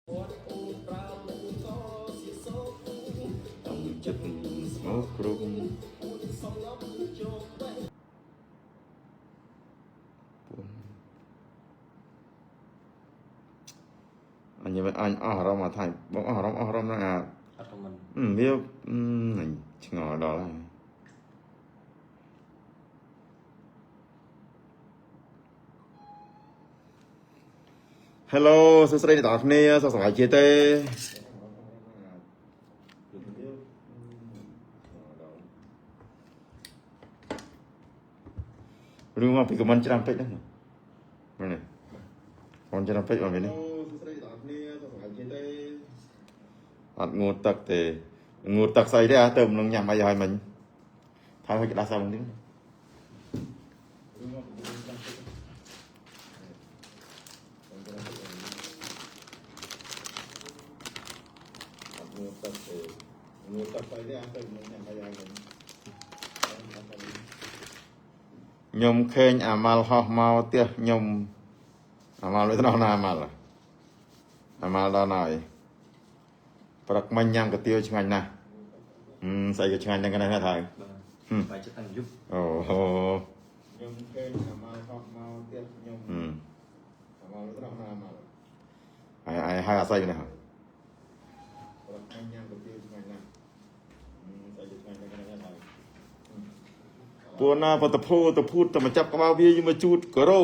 ចិត្តស្មោកគ្រប់អញអញអស់អារម្មណ៍ថាបងអស់អារម្មណ៍ណាអត់មិនវាឆ្ងល់ដល់ហើយ Hello សួស្តីអ្នកទាំងអស់គ្នាសុខសប្បាយជាទេរឿងមកពីខមមិនច្រើនពេកហ្នឹងមើលនេះបងច្រើនពេកបងវិញនេះសួស្តីអ្នកទាំងអស់គ្នាសុខសប្បាយជាទេអត់ងូតទឹកទេងូតទឹកស្អីទេអាទៅនឹងញ៉ាំអីឲ្យមិញថាឲ្យក្តារសាំងនេះងូតទឹកទេងូតទឹកស្អីទេអាទៅនឹងញ៉ាំអីឲ្យមិញខ្ញុំឃើញអាម៉ាល់ហោះមកផ្ទះខ្ញុំអាម៉ាល់វាដល់ណាអាម៉ាល់ដល់ណាហើយព្រឹកមិញញ៉ាំកាទៀវឆ្ងាញ់ណាស់ស្អីក៏ឆ្ងាញ់ដែរណាស់ហើយបាយចិត្តតាំងយប់អូខ្ញុំឃើញអាម៉ាល់ហោះមកផ្ទះខ្ញុំអាម៉ាល់វាដល់ណាអាម៉ាល់ហើយអាស្អីនេះហើយព្រឹកមិញញ៉ាំកាទៀវឆ្ងាញ់ណាស់ស្អីក៏ឆ្ងាញ់ដែរណាស់ហើយពួកណាបតភូតភូតតែមកចាប់ក្បាលវាយកមកជូតក៏រោ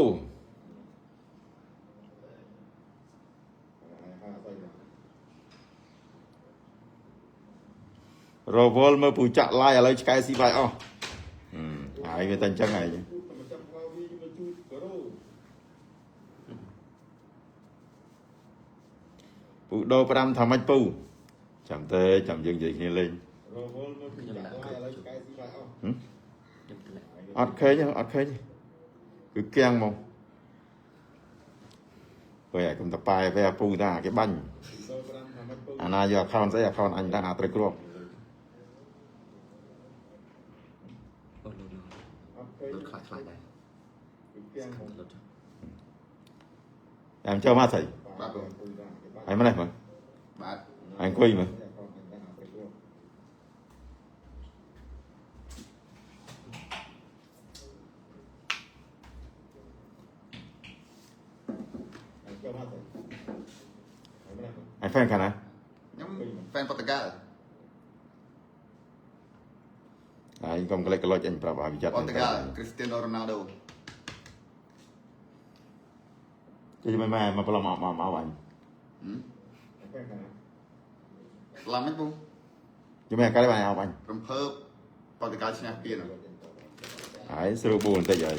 រវល់មើលពូចាក់ឡាយឥឡូវឆ្កែស៊ីបាយអស់ហើយវាតែអញ្ចឹងហើយពូដោ5ថាម៉េចពូចាំទេចាំយើងនិយាយគ្នាលេងរវល់មើលពូចាក់ឡាយឥឡូវឆ្កែស៊ីបាយអស់អត់ឃើញគឺគៀងមកពេលកុំតប៉ែពេលពូតាគេបាញ់អាណាយក account ស្អី account អញតាអាត្រូវគ្រាប់លុតខ្លាចដែរចាំចូលមកស្អីបាទហើយមកនេះមើលបាទហើយអង្គុយមើលហើយហ្វេនខាងណាខ្ញុំហ្វេនប៉ូទុយហ្គាល់ហើយកុំក្លេកក្លុចអញប្រាប់ឲ្យវិចារប៉ូទុយហ្គាល់គ្រីស្ទីណូរ៉ូណាល់ដូជិះមកមកប្រឡំមកអញឡំមិនពូជិះមកកាលបានអោបអញរំភើបប៉ូទុយហ្គាល់ឈ្នះ2ហើយស្រួលបួនបន្តិចហើយ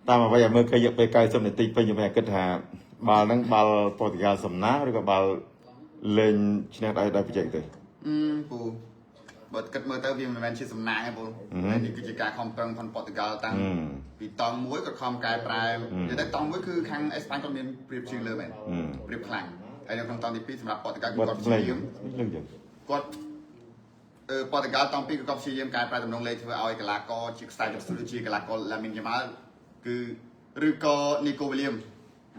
តាមអ្វីឲ្យមើលឃើញយកពេល90នាទីពេញខ្ញុំគិតថាបាល់ហ្នឹងបាល់ប៉ូទុយហ្គាល់សំណាឬក៏បាល់លេងឈ្នះដោយបច្ចេកទេសពូបើគិតមើលទៅវាមិនមែនជាសំណាងទេពូនេះគឺជាការខំប្រឹងផងប៉ូទុយហ្គាល់តាំងពីតង់មួយក៏ខំកែប្រែនិយាយទៅតង់មួយគឺខាងអេស្ប៉ាញគាត់មានប្រៀបជាលើមែនប្រៀបខ្លាំងហើយនៅក្នុងតង់ទី2សម្រាប់ប៉ូទុយហ្គាល់គាត់ព្យាយាមគាត់ប៉ូទុយហ្គាល់តង់2ក៏គាត់ព្យាយាមកែប្រែតំណងលេខធ្វើឲ្យកីឡាករជាខ្សែចុះស៊ូជាកីឡាករឡាមីនយ៉ាម៉ាល់គឺឬក៏នីកូវីលៀម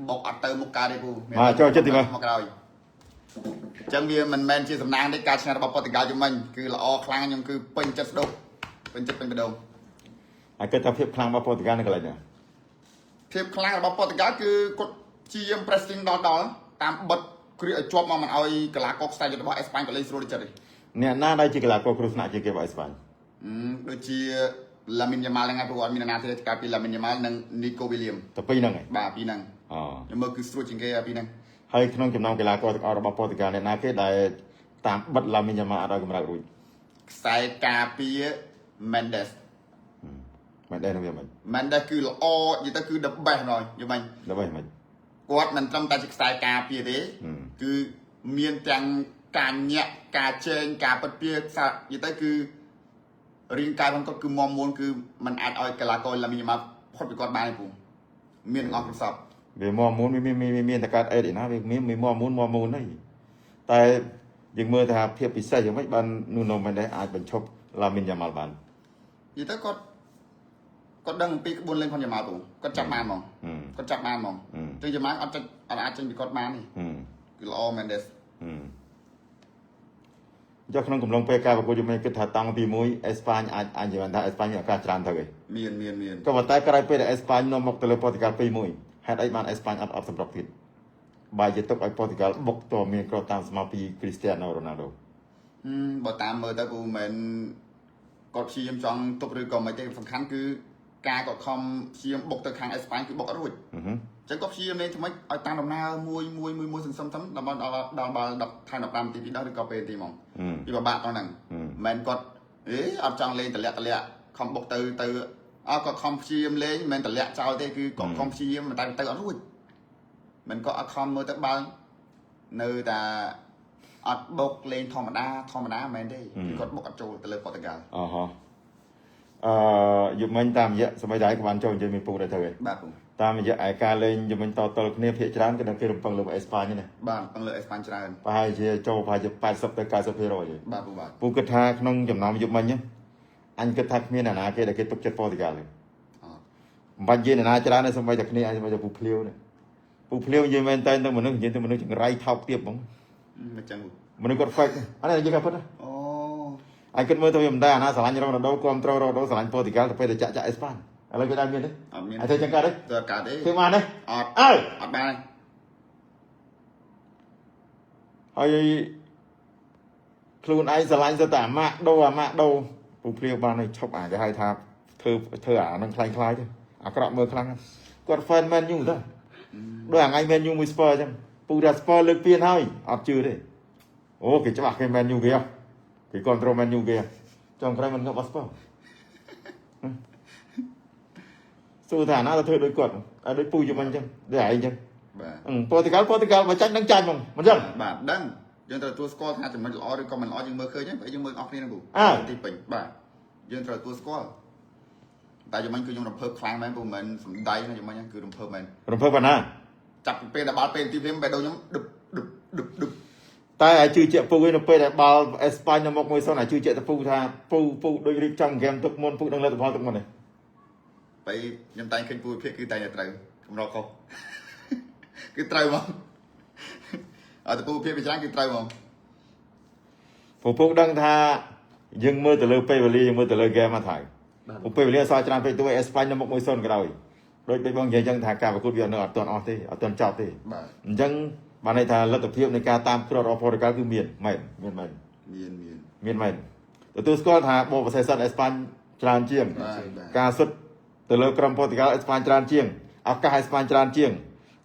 បោកអត់ទៅមុខការទេពូមកចូលចិត្តទីមកក្រោយអញ្ចឹងវាមិនមែនជាសំណាងទេការឈ្នះរបស់ប៉ូទុយហ្គាល់ជុំវិញគឺល្អខ្លាំងខ្ញុំគឺពេញចិត្តស្ដុកពេញចិត្តពេញបដងហើយគិតថាភាពខ្លាំងរបស់ប៉ូទុយហ្គាល់នៅកន្លែងណាភាពខ្លាំងរបស់ប៉ូទុយហ្គាល់គឺគាត់ព្យាយាម pressing ដល់តាមបិទគ្រាឲ្យជាប់មកមិនឲ្យកីឡាករខ្សែចិត្តរបស់អេស្ប៉ាញក៏លេងស្រួលចិត្តទេអ្នកណាដែលជាកីឡាករគ្រោះថ្នាក់ជាងគេរបស់អេស្ប៉ាញដូចជាឡាមីនយ៉ាម៉ាល់ហ្នឹងហើយព្រោះអត់មានអ្នកណាទៀតកាលពីឡាមីនយ៉ាម៉ាល់និងនីកូវីលៀមតែពីរហ្នឹងបាទពីរហ្នឹងខ្ញុំមើលគឺស្រួលជាងគេពីរហ្នឹងហើយក្នុងចំណោមកីឡាករទាំងអស់របស់ប៉ូទុយហ្គាល់អ្នកណាគេដែលតាមបិទឡាមីនយ៉ាម៉ាល់អត់ឲ្យកម្រើករួចខ្សែការពារ Mendes នឹងវាមិន Mendes គឺល្អនិយាយទៅគឺ the best ហ្មងយល់មិន the best មិនគាត់មិនត្រឹមតែជាខ្សែការពារទេគឺមានទាំងការញាក់ការជែងការពិតពាក្យនិយាយទៅគឺរាងកាយរបស់គាត់គឺមមមួនគឺมันអាចឲ្យកីឡាករឡាមីនយ៉ាម៉ាល់ផុតពីគាត់បានទេពូមានអស់ប្រសពវាមមួនមានតែកើតអេតឯណាវាមានមមួនហ្នឹងតែយើងមើលថាភាពពិសេសយ៉ាងម៉េចបាននូណូមិនដែរអាចបញ្ឈប់ឡាមីនយ៉ាម៉ាល់បាននិយាយទៅគាត់ គាត់ដឹងពីក្បួនលេងផងយ៉ាម៉ាពូគាត់ចាប់បានហ្មងគាត់ចាប់បានហ្មងចឹងយ៉ាម៉ាអត់អាចចេញពីគាត់បានទេគឺល្អមែនទេចុះក្នុងកំឡុងពេលការប្រកួតយូម៉ែគិតថាតាំងពី1អេស្ប៉ាញអាចនិយាយថាអេស្ប៉ាញមានឱកាសច្រើនទៅឯងមានក៏ប៉ុន្តែក្រោយពេលដែលអេស្ប៉ាញនាំមកទៅលើប៉ូទុយហ្គាល់ 2-1 ហេតុអីបានអេស្ប៉ាញអត់សម្រុកទៀតបើជាទុកឲ្យប៉ូទុយហ្គាល់បុកតមានគ្រាប់តាមស្មារតីគ្រីស្ទីយ៉ាណូរ៉ូណាល់ដូបើតាមមើលទៅពូមិនគាត់ព្យាយាមចង់ទប់ឬក៏មិនទេសំខាន់គឺការគាត់ខំព្យាយាមបុកទៅខាងអេស្ប៉ាញគឺបុកអត់រួចអញ្ចឹងគាត់ព្យាយាមលេងថ្មីឲ្យតាមដំណើរមួយសន្សំដល់បាល់10ថែម15នាទីពីដោះឬក៏ពេលទីហ្មងពីបបាក់ហ្នឹងមិនគាត់អត់ចង់លេងតម្លាក់ខំបុកទៅគាត់ខំព្យាយាមលេងមិនតម្លាក់ចោលទេគឺគាត់ខំព្យាយាមតែទៅអត់រួចមិនគាត់អត់ខំមើលទៅបាល់នៅតែអត់បុកលេងធម្មតាមែនទេគឺគាត់បុកអត់ចូលទៅលើប៉ូទុយហ្គាល់អូហ៎យប់មិញតាមរយៈសម័យដែរក៏បានចូលនិយាយមានពូដែរទៅបាទពូតាមរយៈឯការលេងយប់មិញតគ្នាភាគច្រើនគឺគេរំពឹងលើអេស្ប៉ាញណាបាទរំពឹងលើអេស្ប៉ាញច្រើនប្រហែលជាចូលប្រហែលជា80ទៅ90%បាទពូបាទពូគិតថាក្នុងចំណោមយប់មិញអញគិតថាគ្មានអ្នកណាគេដែលគេទុកចិត្តប៉ូទុយហ្គាល់ទេមិនបាច់និយាយអ្នកណាច្រើនទេសូម្បីតែគ្នាអញសូម្បីតែពូភ្លាវនេះពូភ្លាវនិយាយមែនតើទៅមនុស្សនិយាយទៅមនុស្សចង្រៃថោកទាបហ្មងមិនចឹងមនុស្សគាត់ fake អានេះនិយាយគាត់ពិតអូអញគិតមើលទៅវាមិនដែរអាណាស្រឡាញ់រ៉ូណាល់ដូគ្រប់ត្រូលរ៉ូណាល់ដូស្រឡាញ់ប៉ូទុយហ្គាល់ទៅពេលទៅចាក់អេស្ប៉ាញឥឡូវវាដែរមានទេអត់មានអត់ធ្វើចឹងកើតទេកើតទេធ្វើបានទេអត់អត់បានហើយខ្លួនឯងស្រឡាញ់ទៅតែអាម៉ាក់ដូពូភ្លាវបានឲ្យឈប់គេហៅថាធ្វើអានឹងខ្លាំងទេអាក្រក់មើលខ្លាំងគាត់ fan Man U ទៅដូចអាថ្ងៃ Man U មួយ Spurs អញ្ចឹងពូថា Spurs លើកពានហើយអត់ជឿទេអូគេច្បាស់គេ Man U គេគ្រប់ត្រូល Man U គេចង់ក្រោយមិនងាប់អត់ Spurs សួរថាណាទៅធ្វើដូចគាត់ឲ្យដូចពូយំអញ្ចឹងដូចឯងអញ្ចឹងបាទប៉ូទុយហ្គាល់បើចាញ់នឹងចាញ់ហ្មងមិនអញ្ចឹងបាទដឹងយើងត្រូវទទួលស្គាល់ថាចំណុចល្អឬក៏មិនល្អយើងមើលឃើញហ្នឹងយើងមើលអស់គ្នាហ្នឹងពូទីពេញបាទយើងត្រូវទទួលស្គាល់តែយំមិញគឺខ្ញុំរំភើបខ្លាំងមែនពូមិនសំដីណាយំមិញគឺរំភើបមែនរំភើបប៉ុណ្ណាចាប់ពេលដែលបាល់ពេលទីព្រាមបែរដូចខ្ញុំដឹបតែឲ្យជឿជាក់ពូឯនៅពេលដែលបាល់អេស្ប៉ាញនៅមុខ1-0ឲ្យជឿជាក់ទៅពូថាពូដូចរៀបចំហ្គេមទឹកមុនពូនឹងលទ្ធផលទឹកមុនទេពេលខ្ញុំតែងឃើញពូវិភាគគឺតែងតែត្រូវកម្រខុសគឺត្រូវហ្មងអត់ពូវិភាគពីច្រើនគឺត្រូវហ្មងពូដឹងថាយើងមើលទៅលើពេលវេលាយើងមើលទៅលើហ្គេមមកហើយពេលវេលាអសល់ច្រើនពេកទៅអេស្ប៉ាញនៅមុខ1-0ក៏ដោយដូចបងនិយាយចឹងថាការប្រកួតវានៅអត់ទាន់អស់ទេអត់ទាន់ចប់ទេអញ្ចឹងបានន័យថាលទ្ធភាពនៃការតាមគ្រាប់របស់ប៉ូទុយហ្គាល់គឺមានមែនមែនទទួលស្គាល់ថាបបិសេសអេស្ប៉ាញច្រើនជាងការសុទ្ធទៅលើក្រុមប៉ូទុយហ្គាល់អេស្ប៉ាញច្រើនជាងឱកាសអេស្ប៉ាញច្រើនជាង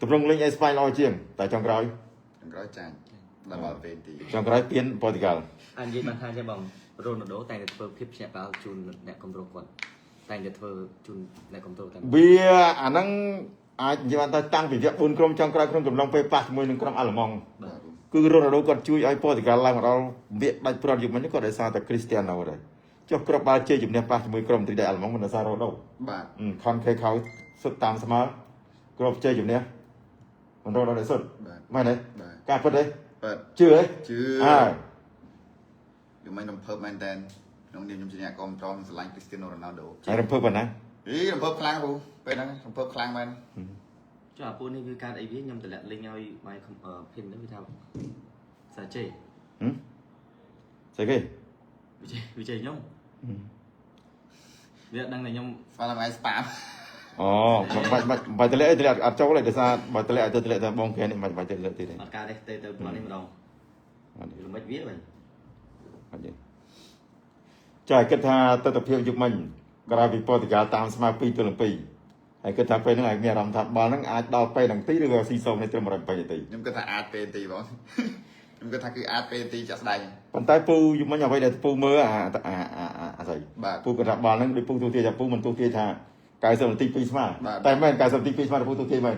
ទម្រង់លេងអេស្ប៉ាញល្អជាងតែចុងក្រោយចាញ់ដល់បាល់ពេលទីចុងក្រោយពៀនប៉ូទុយហ្គាល់អានិយាយបានថាចេះបងរ៉ូណាល់ដូតែងតែធ្វើភាពភ្ញាក់ផ្អើលជូនអ្នកគ្រប់គ្រងគាត់តែងតែធ្វើជូនអ្នកគ្រប់គ្រងតែវាអាហ្នឹងអាចនិយាយបានថាតាំងពីវគ្គ4ក្រុមចុងក្រោយក្នុងកំឡុងពេលប៉ះជាមួយនឹងក្រុមអាល្លឺម៉ង់គឺរ៉ូណាល់ដូគាត់ជួយឲ្យប៉ូទុយហ្គាល់ឡើងមកដល់វគ្គដាច់ព្រាត់យុគមិញគាត់ដោយសារតែគ្រីស្ទីយ៉ាណូដែរចុះគ្រាប់បាល់ជ័យជំនះប៉ះជាមួយក្រុមត្រីដៃអាល្លឺម៉ង់មិនដោយសាររ៉ូណាល់ដូបាទខនខេខោសុទ្ធតាមស្មើគ្រាប់ជ័យជំនះមិនរ៉ូណាល់ដូសុទ្ធមែនទេការពិតទេជឿទេជឿខ្ញុំមិនរំភើបមែនតើក្នុងនាមខ្ញុំជាអ្នកគាំទ្រនិងស្រឡាញ់គ្រីស្ទីណូរ៉ូណាល់ដូហើយរំភើបប៉ុណ្ណារំភើបខ្លាំងពូពេលហ្នឹងរំភើបខ្លាំងមែនចុះអាពូនេះគឺការអីវាខ្ញុំតម្លាក់លេងឲ្យបាយភីនទៅវាថាសាជេស្អីគេវិជ័យខ្ញុំវាដឹងតែខ្ញុំស្មានតែស្ប៉ាមអូបាច់តម្លាក់អត់ចូលទេដោយសារបើតម្លាក់ទៅតម្លាក់តែបងគេនេះមិនបាច់តម្លាក់ទៀតទេអត់ការទេទៅប៉ុណ្នេះម្ដងល្មិចវាវិញអត់ទេចាគិតថាទស្សនវិជ្ជាយុគមិញក្រៅពីប៉ូទុយហ្គាល់តាមស្មើ2-2ហើយគិតថាពេលហ្នឹងឯងមានអារម្មណ៍ថាបាល់ហ្នឹងអាចដល់ពេលហ្នឹងទីឬក៏ស៊ីសូមនេះត្រឹម120នាទីខ្ញុំគិតថាអាចពេលទីបងខ្ញុំគិតថាគឺអាចពេលទីចាក់ស្ដែងប៉ុន្តែពូយុគមិញអ្វីដែលពូមើលអាស្អីពូគិតថាបាល់ហ្នឹងដូចពូទូទាថាពូមិនទូទាថា90នាទី2ស្មើតែមែន90នាទី2ស្មើពូទូទាមែន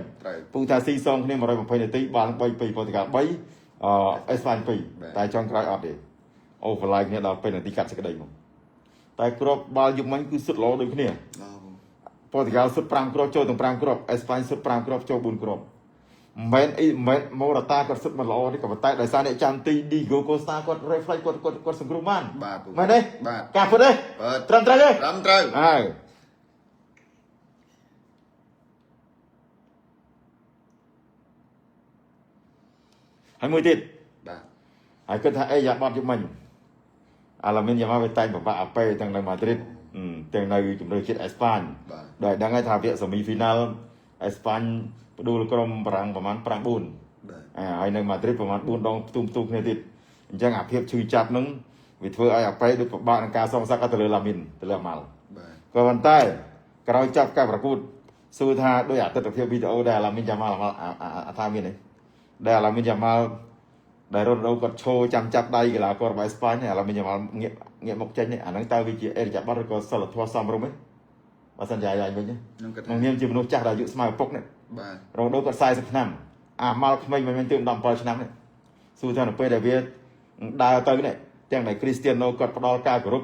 ពូថាស៊ីសូមគ្នា120នាទីបាល់3-2ប៉ូទុយហ្គាល់3អេស្ប៉ាញ2តែចុងក្រោយអត់ទេអូវឡៃគ្នាដល់ពេលនាទីកាត់សេចក្តីមកតែគ្រាប់បាល់យុគមិញគឺសុទ្ធល្អដូចគ្នាប៉ូទុយហ្គាល់សុទ្ធ5គ្រាប់ចូលទាំង5គ្រាប់អេស្ប៉ាញសុទ្ធ5គ្រាប់ចូល4គ្រាប់មិនម៉ូរ៉ាតាគាត់សុទ្ធមិនល្អទេក៏ប៉ុន្តែដោយសារអ្នកចាំទីឌីហ្គូកូស្តាគាត់ reflect គាត់សង្គ្រោះបានបាទមែនទេការពិតទេត្រឹមត្រូវទេត្រឹមត្រូវហើយ ហើយមួយទៀត បាទ ហើយគិតថាអេយ៉ាបាត់យកមិញអាឡាមីនយ៉ាម៉ាល់វាតែងពិបាកអាប៉េទាំងនៅម៉ាឌ្រីតទាំងនៅជំរឿជាតិអេស្ប៉ាញដោយដឹងហើយថាវគ្គសេមីហ្វីណាល់អេស្ប៉ាញផ្ដួលក្រុមបារាំងប្រហែល 5-4 បាទ ហើយនៅម៉ាឌ្រីតប្រហែល 4 ដងផ្ទុំគ្នាទៀតអញ្ចឹងអាភាពឈឺចាប់ហ្នឹងវាធ្វើឲ្យអាប៉េដូចពិបាកក្នុងការសងសឹកទៅលើឡាមីនទៅលើម៉ាល់ បាទ ក៏ប៉ុន្តែក្រោយចាប់ការប្រកួតសួរថាដោយអតិថិភាពវីដេអូដែលឡាមីនយ៉ាម៉ាល់ថាមានទេដែលឡាមីនយ៉ាម៉ាល់ដែលរ៉ូណាល់ដូគាត់ឈោចាំចាប់ដៃកីឡាកររបស់អេស្ប៉ាញឡាមីនយ៉ាម៉ាល់ងាកមកចេញអាហ្នឹងតើវាជាអេរយាប័តឬក៏សិលធម៌សមរម្យទេបើសិនជាអាយវិញ ខ្ញុំគិតថា មកនាមជាមនុស្សចាស់ដែលអាយុស្មើឪពុកនេះ បាទ រ៉ូណាល់ដូគាត់40ឆ្នាំអាម៉ាល់ក្មេងមិនមែនទើប17ឆ្នាំទេសួរថានៅពេលដែលវាដើរទៅនេះទាំងដែលគ្រីស្ទៀណូគាត់ផ្ដល់ការគោរព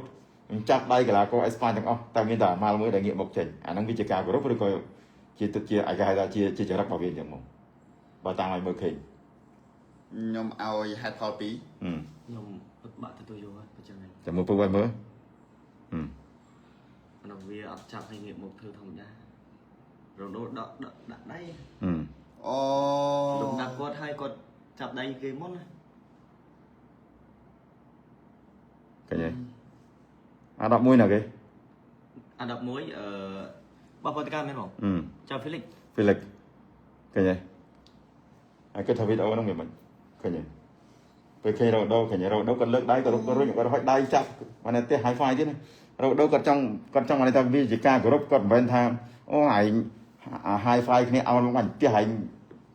ចាប់ដៃកីឡាករអេស្ប៉ាញទាំងអស់តែមានតែអាម៉ាល់មួយដែលងាកមកចេញអាហ្នឹងវាជាការគោរពឬក៏ជាទឹកជាអាគេហៅថាជាចរិតរបស់វាអញ្ចឹងមកបើតាមឲ្យមើលឃើញ ខ្ញុំឲ្យហេតុផលពីរ ខ្ញុំពិតបាក់ទទួលយកអញ្ចឹងហើយ ចាំមើលពុកឲ្យមើល អានោះវាអត់ចាប់ឲ្យងាកមកធ្វើធម្មតារ៉ូណូដកដាក់ដៃ អូ លោកដាក់គាត់ឲ្យគាត់ចាប់ដៃគេមុនណា ឃើញទេអា11ណាគេ អា11បោះប៉ុតកាមែនបងចៅហ្វីលិក ឃើញទេហើយគាត់ថាវីដេអូហ្នឹងវាមិនឃើញទេពេលឃើញរ៉ូណាល់ដូឃើញរ៉ូណាល់ដូគាត់លើកដៃគាត់រុញគាត់ហុចដៃចាប់មកនៅផ្ទះ Hi-Fi ទៀតរ៉ូណាល់ដូគាត់ចង់មកថាវាជាការគោរពគាត់មិនមែនថាអូឯង Hi-Fi គ្នាឲ្យមកបាញ់ផ្ទះឯង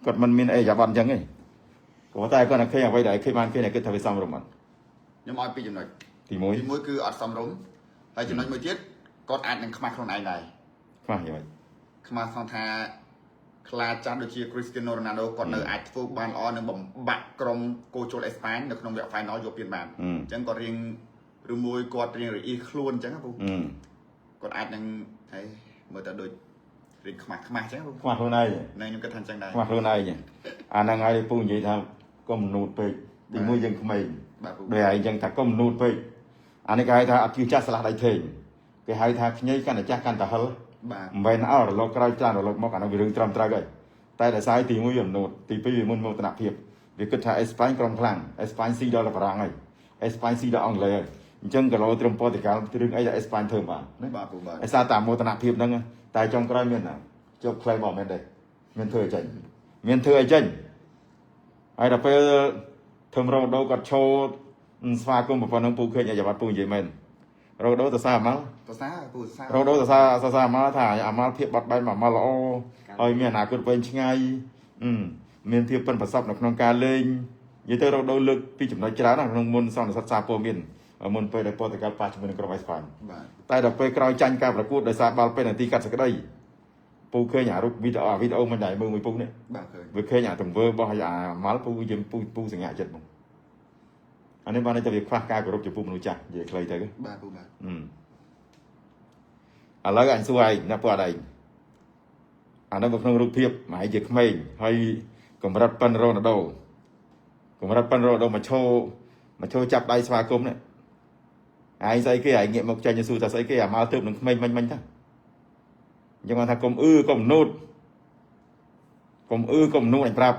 គាត់មិនមានអីយ៉ាប័តអញ្ចឹងទេព្រោះតែគាត់តែឃើញអ្វីដែលឃើញបានឃើញតែគិតថាវាសមរម្យអត់ ខ្ញុំឲ្យពីរចំណុច ទី ទី1គឺអត់សមរម្យហើយចំណុចមួយទៀតគាត់អាចនឹងខ្មាស់ខ្លួនឯងដែរ 1ខ្វះយ៉ាងម៉េច ខ្មាស់ផងថាខ្លាចាស់ដូចជា Cristiano Ronaldo គាត់នៅអាចធ្វើបានល្អនឹងបំបាក់ក្រុមគោជលអេស្ប៉ាញនៅក្នុងវគ្គ final យកពានបានអញ្ចឹងគាត់រៀងឬមួយគាត់រៀងរអ៊ីខ្លួនអញ្ចឹងពូគាត់អាចនឹងហើយមើលទៅដូចរៀងខ្មាស់អញ្ចឹងពូ ខ្វះខ្លួនឯង ខ្ញុំគិតថាអញ្ចឹងដែរ ខ្វះខ្លួនឯងអាហ្នឹងហើយពូនិយាយថាកុំនូតពេកទីមួយយើងក្មេង បាទពូ ដោយឯងអញ្ចឹងថាកុំនូតពេកអានេះគេហៅថាអត់ជឿចាស់ឆ្លាស់ដៃធេងគេហៅថាខ្ញីកាន់តែចាស់កាន់តែហិល បាទ មិនមែនអើរលកក្រោយច្រើនរលកមកអានោះវារឿងត្រឹមត្រូវហើយតែដោយសារទី1វានូតទី2វាមុនមោទនភាពវាគិតថាអេស្ប៉ាញក្រុមខ្លាំងអេស្ប៉ាញស៊ីដល់បារាំងហើយអេស្ប៉ាញស៊ីដល់អង់គ្លេសហើយអញ្ចឹងគីឡូត្រឹមប៉ូទុយហ្គាល់រឿងអីដែលអេស្ប៉ាញធ្វើបានណា បាទពូបាទ ដោយសារតាមមោទនភាពហ្នឹងតែចុងក្រោយមានណាជប់ claim មកមែនទេមានធ្វើឲ្យចេញហើយដល់ពេលធ្វើរ៉ូណាល់ដូគាត់ឈោស្វាគមន៍ប្រព័ន្ធហ្នឹងពូឃើញអាយ៉ាបាត់ពូនិយាយមែនរ៉ូណាល់ដូទៅសារអាម៉ាល់ សរសើរពូសរសើរ រ៉ូណាល់ដូទៅសារអាម៉ាល់ថាអាម៉ាល់ភាពបាត់បែនអាម៉ាល់ល្អហើយមានអនាគតវែងឆ្ងាយមានភាពប៉ិនប្រសប់នៅក្នុងការលេងនិយាយទៅរ៉ូណាល់ដូលើកពីចំណុចច្រើនណាស់ក្នុងមុនសន្និសីទសារព័ត៌មានមុនពេលដែលប៉ូទុយហ្គាល់ប៉ះជាមួយនឹងក្រុមអេស្ប៉ាញ បាទ តែដល់ពេលក្រោយចាញ់ការប្រកួតដោយសារបាល់ពេននាទីកាត់សេចក្តីពូឃើញអារូបវីដេអូមិនដែរមើលមួយពូនេះ បាទឃើញ វាឃើញអាទង្វើរបស់អាម៉ាល់ពូយើងពូសញ្ញាចិត្តមកអានេះបានតែវាខ្វះការគោរពចំពោះមនុស្សចាស់និយាយខ្លីទៅ បាទពូបាទ ឥឡូវអញសួរឯងណាពួកអត់ឯងអានោះនៅក្នុងរូបភាពម៉ែជាក្មេងហើយកម្រិតប៉ិនរ៉ូណាល់ដូមកឈោចាប់ដៃស្វាគមន៍នេះឯងស្អីគេឯងងាកមកចាញ់សួរថាស្អីគេអាម៉ាល់ទៅនឹងក្មេងមិញតាអញ្ចឹងគាត់ថាកុំកុំនូតអញប្រាប់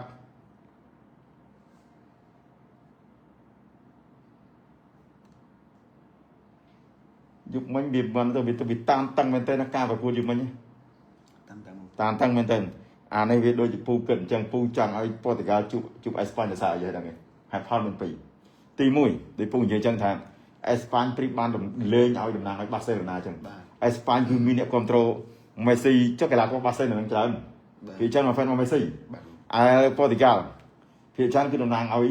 យុគមិញវាមិនទៅវាតាមតឹងមែនទេណាការប្រកួតយុគមិញ តាម តាំងមែនទេអានេះវាដូចជាពូគិតអញ្ចឹងពូចង់ឲ្យប៉ូទុយហ្គាល់ជួបអេស្ប៉ាញដោយសារអីហ្នឹងឯងហើយផលមានពីរទី1ដូចពូនិយាយអញ្ចឹងថាអេស្ប៉ាញព្រីបានលេងឲ្យតំណាងឲ្យបាសេឡូណាអញ្ចឹងអេស្ប៉ាញគឺមានអ្នកគ្រប់គ្រងមេស៊ីចុះកីឡាករបាសេឡូណានឹងច្រើនពីអញ្ចឹងមកហ្វេនមកមេស៊ីឯប៉ូទុយហ្គាល់ពីអញ្ចឹងគឺតំណាងឲ្យ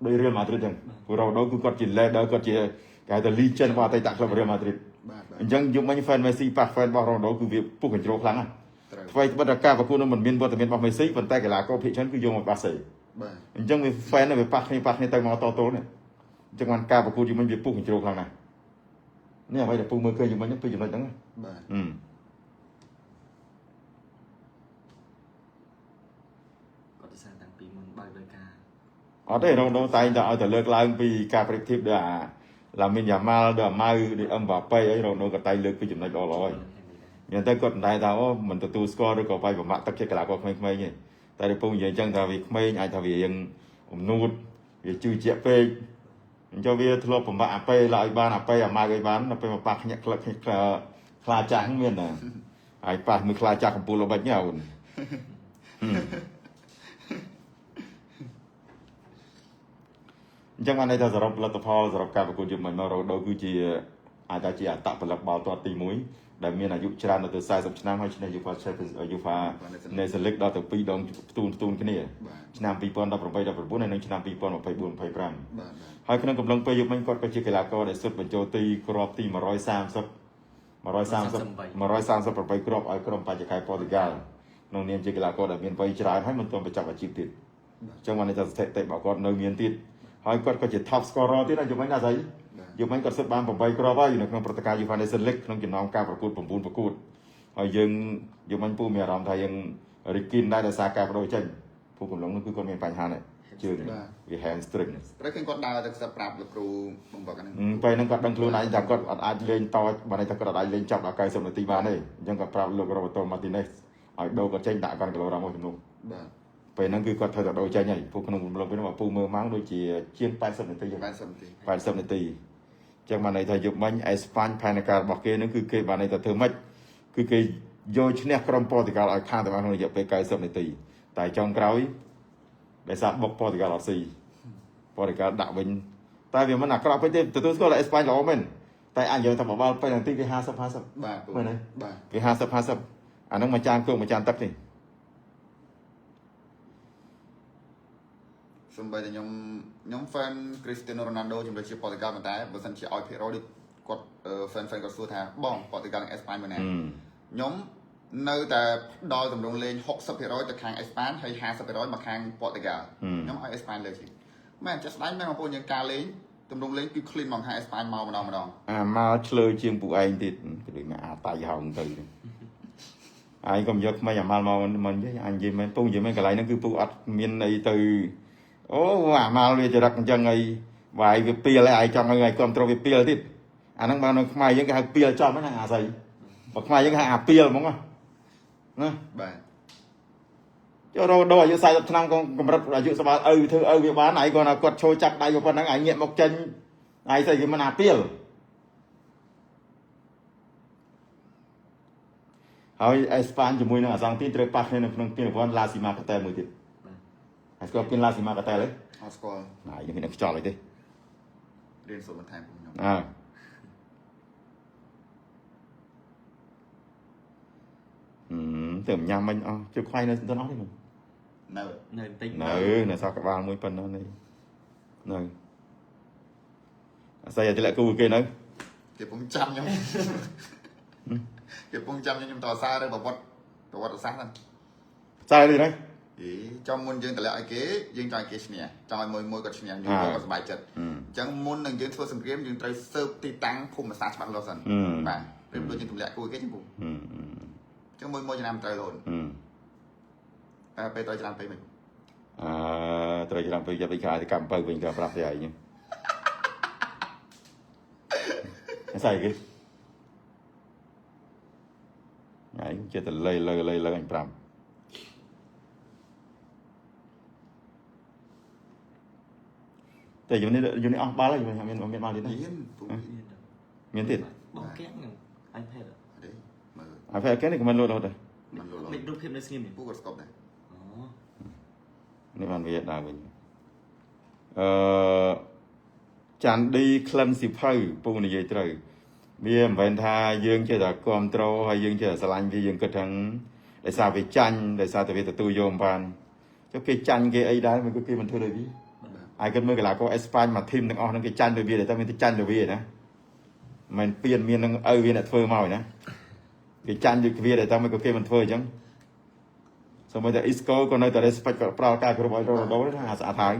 ដោយរៀលម៉ាឌ្រីតអញ្ចឹងព្រោះរ៉ូដូគឺគាត់ជា leader គាត់ជាគេហៅថា legend របស់អតីតក្លឹបរៀលម៉ាឌ្រីត បាទ អញ្ចឹងយុគមិញហ្វេនមេស៊ីប៉ះហ្វេនរបស់រ៉ូណាល់ដូគឺវាពុះកញ្ជ្រោលខ្លាំងណាស់ថ្មីត្បិតតែការប្រកួតនោះមិនមានវត្តមានរបស់មេស៊ីប៉ុន្តែកីឡាករភាគច្រើនគឺយកមកបាសេ បាទ អញ្ចឹងវាហ្វេនវាប៉ះគ្នាទៅមកតទល់នេះអញ្ចឹងបានការប្រកួតយុគមិញវាពុះកញ្ជ្រោលខ្លាំងណាស់នេះអ្វីដែលពូមើលឃើញយុគមិញពីចំណុចហ្នឹង បាទ គាត់ទៅសារតាំងពីមុនបើកដោយការ អត់ទេរ៉ូណាល់ដូតែងតែឲ្យតែលើកឡើងពីការប្រៀបធៀបដូចអាឡាមីនយ៉ាម៉ាល់ដូចអាម៉ៅដូចអឹមបាប៉េអីរ៉ូណាល់ដូក៏តែងលើកពីចំណុចល្អៗហើយយ៉ាងតែគាត់មិនដែរថាអូមិនទទួលស្គាល់ឬក៏បាយប្រមាក់ទឹកជាកីឡាករក្មេងៗទេតែដល់ពូនិយាយអញ្ចឹងថាវាក្មេងអាចថាវារៀង nút vì chui chẹt pe cho vi thuaผมว่าไปlạiบ้านไปมาไกบ้านไปมาปากเนี่ยคลาจากเมียนน่ะไอ้ปากมือคลาจากของปูเราบัดเนี่ยอุ่นจังวันในแต่สำหรับรัฐพลสำหรับการประกวดยุคใหม่มาเราโดยคือจีอาจจะจีอาตัดเป็นรับบอลตัวตีมุ้ยได้มีอายุชราในตัวสายสับชนะให้ชนะยูฟาใช้เป็นยูฟาในสลิกดาวตัวปีดองตูนกันเนี่ยชนะปีปอนดับลงไปดับบุญในหนึ่งชนะปีปอนไปบุญไปพรำให้คณะกำลังไปยุคมันก็ไปเชื่อกีฬาก็ได้สุดเป็นโจตีกรอบตีมา130ไปกรอบไอ้กรมปัจจัยโปรตุเกสน้องเนียนเชื่อกีฬาก็ได้มีไปชราให้มันตัวไปจับอาชีพติดจังวันในแต่เตะบอกก็น้องเนียนติดให้ก็จะท็อปสกอร์ที่นั่นอยู่ไม่น่าใส่อยู่ไม่ก็สุดบ้านผมไปกรอบว่าอยู่ในกรมปฏิการอยู่ภายในเซนเล็กน้องกินน้องการประกวดผมปูนประกวดให้ยังอยู่มันปูมีอารมณ์ไทยยังริกินได้แต่สาการโดยเช่นผู้กำลังนั่นคือคนมีปัญหาเนี่ยชื่อวิแฮมสตริงแล้วคือก็ดาวจะปรับหรือครูผมบอกกันนึงไปนั่งก็ดังครูนายจับก็อาจเล่นต่อบันไดตะกระดาษเล่นจับอาการสมรติบาลเลยยังกับปรับลูกเราตัวมาติเนสไอ้โดก็เช่นด่ากันกับเราโมชุมนุมไปนั่นคือก็เธอโดยใจใหญ่ผู้ขนมเราเป็นว่าปูมือมั้งโดยจีเชียงไปสมรติไปสมรติจังมาในไทยยุคมันไอสปานภายในการบอกเกนั่นคือเกบานในแต่เธอไม่คือเกโยชเนี่ยกรมโปรตุเกสเอาข้างแต่บางคนจะไปไกลสมรติแต่จองเกล้าได้สับบกโปรตุเกสเอาซีโปรตุเกสด่าวินแต่เดี๋ยวมันหนักเราไปเจอตัวก็เลยไอสปานเราไม่แต่อันเดียวทำบอกว่าไปนั่งตีไป50ไม่ไหนไป50อันนั้นมาจานเครื่องมาจานตับนี่สมัยแต่ยมแฟนคริสเตียโนโรนัลโดจำเลยเชียร์โปรตุเกสมาแต่บริษัทเชียร์ออยเพโรดิกดแฟนก็สู้แทนบ้องโปรตุเกสเอสปานมาแน่ยมในแต่ดอยตำรวจเลน60%แต่คางเอสปานให้50%มาคางโปรตุเกสยมเอาเอสปานเลยสิแม่จะได้แม่มาพูดอย่างการเลนตำรวจเลนคือคลีนมองหาเอสปานมาดองมาเฉลยเชียงปู่ไอ้ติดก็เลยมาตายหองตื่นไอ้ก็ยกมาอย่างมามันยังอันยิ่งมันปุ่งยิ่งมันกระไรนั่นคือปู่อัดมีนในตื่นโอ้ว่ามาเลยจะรักจังไงวายวิปีอะไรไอ้จังไงความตรงวิปีอะไรที่อันนั้นมาหน่อยขมายยังไงปีอะไรจอมไม่น่าใส่บอกขมายยังไงปีอะไรมั้งนะcho rồi đòi như sai tập năm con rất là chịu sao ba thưa việc bán này còn là quật trôi chặt đây còn đang ảnh nghiệm một chân ai xây cái mà nạp tiền hỏi Espan chỉ mui nữa rằng tin trời pak nên nó tiền von la sima kata mui tiền hay có pin la sima kata đấy này những cái này chọn lại đi liên số một thành của nhau tưởng nhà mình chưa khoai nữa tôi nói đi mình nợ sao các bạn mới phân nó này nợ sao thì lại câu kia nữa thì cũng chăm nhau thì cũng chăm nhưng tỏ xa đây bảo vật xa thôi xa đi đấy trong môn dương tại lại kế dương cho kế nè trong môi cột nè dương có bài chật chẳng môn đừng dương thua sừng kiếm dương trai sơ ti tăng phun mà sát bạn lo dần bạn đừng đôi chân thủ lại câu kế chứ bụng chứ môi làm trời lộnไปตัวจะทำไปไหมตัวจะทำไปจะไปขายที่กำไปเป็นกับปรับใหญ่ยังใส่กี่ไงจะแต่เลยอันปรับแต่อยู่ในบ้านแล้วอยู่ในเมียนมาดินะเมียนติดบ้องแก้งไอแพดไอแพดแค่นี้ก็มันโหลดเลยเป็นรูปเพียบในสกิมผู้กดสกอปเลยนี่มันเวียดนามเป็นจันดีคลันสิบเท่าปูนี่ยัยเตยเบี้ยมเป็นทายืงเชื่อแต่ความโตให้ยืงเชื่อสลันยืงกระทั่งได้ซาไปจันได้ซาแต่เวทตัวโยมพานเจ้าเกจันเกไอ้ได้มันก็เกมันเท่าไรพี่ไอ้กันเมื่อกี้เราก็เอสปานมาทิมตั้งอ๋อตั้งเกจันโดยเบี้ยแต่ตั้งเป็นจันโดยเบี้ยนะมันเปลี่ยนเมียนตั้งเบี้ยเนี่ยเฟื่องมาเลยนะเกจันอยู่เบี้ยแต่ตั้งมันก็เกมันเฟื่องจังสมัยแต่อิสโก้ก็ในแต่ได้สเปกกับปลาการกระบอยโดนหาสาธาร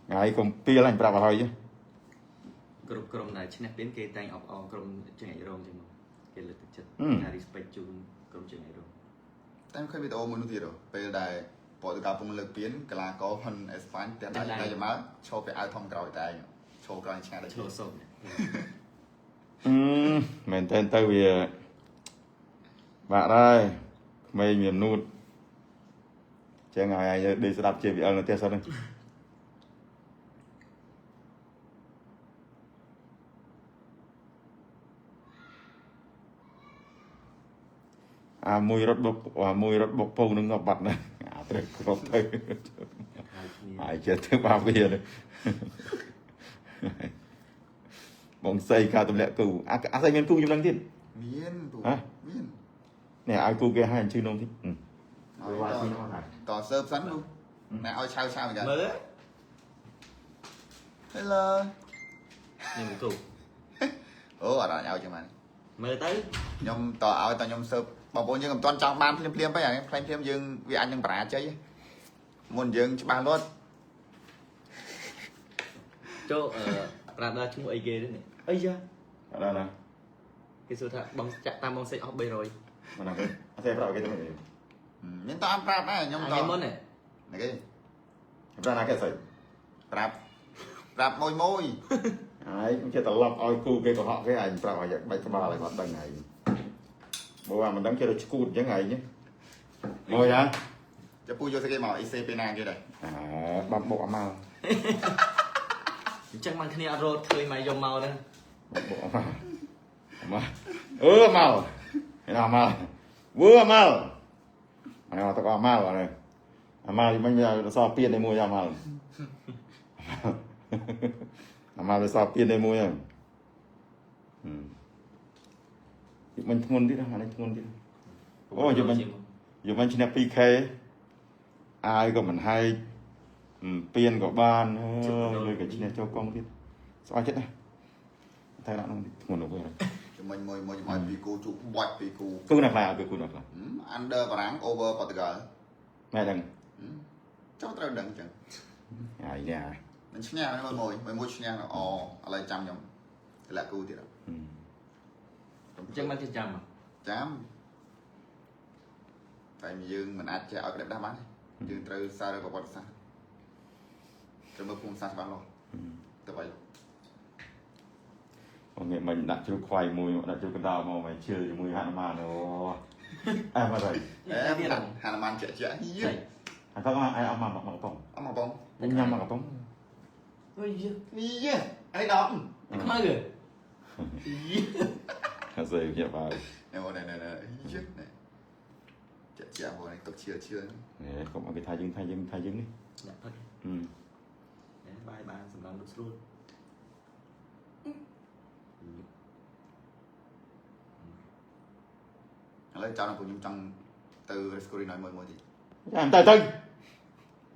ไงคงปีอะไรปลาอะไรอยู่กรมไหนชนะเป็นเกย์แต่งออกกรมจังไงโรงจังมั้งเกย์เลยติดจัดการิสเปกจูนกรมจังไงโรงแต่ไม่เคยไปโตมันนู่นทีเดียวไปได้ปอดกาปงเลิกเปลี่ยนกลาก็พันเอสปานแต่ได้จะมาโชว์ไปเอาทอมกรอยแต่โชว์กรอยชนะได้โชว์ส้มเหมือนเต้นเต้าเวียบะได้ไม่มีนูดจ Chẳng ai đi sẽ đạp JBL là tiếc sao đây. Mùi rốt bốc phô nó ngọc bạch này. Trời không thấy. Ai chết thứ ba bia này. Bóng xây cao tầm lẹ cù. Xây miền cung trong đăng tiên. Miên tụ. Miên. Nè ai cù kia hai anh chư nông thích. Tỏ sớm sẵn luôn. Nè ôi sao vậy kìa. Mơ Hello. nhưng cụ Ủa ở đó nhau chứ mà. mơ tới Nhom tỏ áo tỏ nhom sớm. Bảo bố nhưng toàn trong ban phim bây giờ phim dương vì anh nhưng bà chơi. Muốn dương cho ban luôn. cho ra ra chúng ấy ghê đấy này ấy da Ở đây nè. cái số thật bóng chặt tam bóng xây ốc bê rồi Mà nè cái. Xe phải cái này. Nhưng tao ăn prap này nhom ai tỏ. nghe món này Này cái. Ra là cái xây. Prap môi. Đấy, cũng chưa tao lọc oi cu cái của họ cái ảnh vào hỏi bạch cái bà lại hoạt đằng này. Bố bà mình đóng chơi được cút chứ ngày nhé. Ngồi hả? Cho pui vô cái màu ICP nàng kia đây. Bọc bộ màu. chắc mang kia rô thôi mày dùng màu đây Bọc bộ màu. Màu. Thế nào màu? Vừa màu. Mày tao có màu rồi này. Màu thì mình giờ so tiền để mua ra màu. Màu thì so tiền để mua nha. Mình ngon đi đó, anh ngon đi. Ôi giờ mình chỉ là PK. Ai có mình hay tiền của ban rồi cái chuyện này cho con biết. Sao chết này. Thay lại nó ngon được rồi. Mình vì cô chủ bạch vì cô. Cứ nạp lại, cứ nạp lại. Under và đáng over Portugal. Mẹ đừng. Cháu tao đừng chẳng. Ai nha. Mình xin nhà nó môi xin nhà nó lại chăm nhầm. Thì là cô thì đó. chắc mang trên chằm à Chăm. Tại vì dương mình ăn chả ở cái đẹp đá bán. Dương từ xa rồi vào bọt xa. Rồi mới phun xa bán luôn. Từ vậy. Nghe mình đặt chút khoai mùi, đặt chút cái đào màu mày chơi mùi hạn mà nó. Ai mà thầy. Em Hàn Man trẻ trẻ. Anh có ai ăn mà mặc bông. Ăn mà bông. Anh nhâm mặc bông. ôi Ý ai đón. mơ kìa Rồi nhập vào. Em này này. Trẻ trẻ hồi này tập chưa. Nè, có một cái thay dưng đi. dạ thật bài bàn sầm lòng được luôn Lấy cho nó cũng như trong từ Scory nói môi gì. Em tay tay.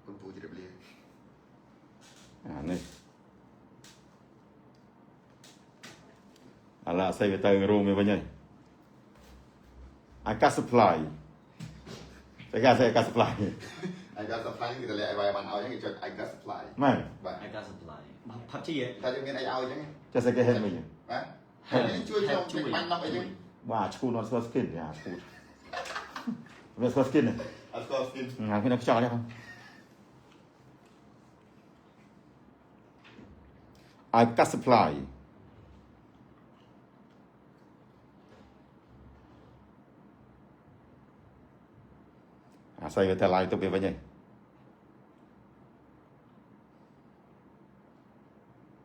Con phụ chỉ đẹp liền. Này. Là xây về tay room với nhỉ. I got supply. I got supply. I got supply thì lại vài bạn ao những cái I got supply. Mày. I got supply thật chi vậy Ta cho nên ai ao chứ. Cho sẽ cái hết mình. Hả? Hãy chui trong cái bánh nóng ấy chứ. Wow, school not so skin, yeah, school. Nó so skin này. Of course skin. Cái nó cho đấy không? I got supply. Xây về tay lại tôi về với nhỉ.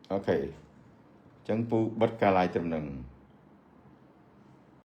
Ok. Chẳng pu bất cả lại tầm nâng.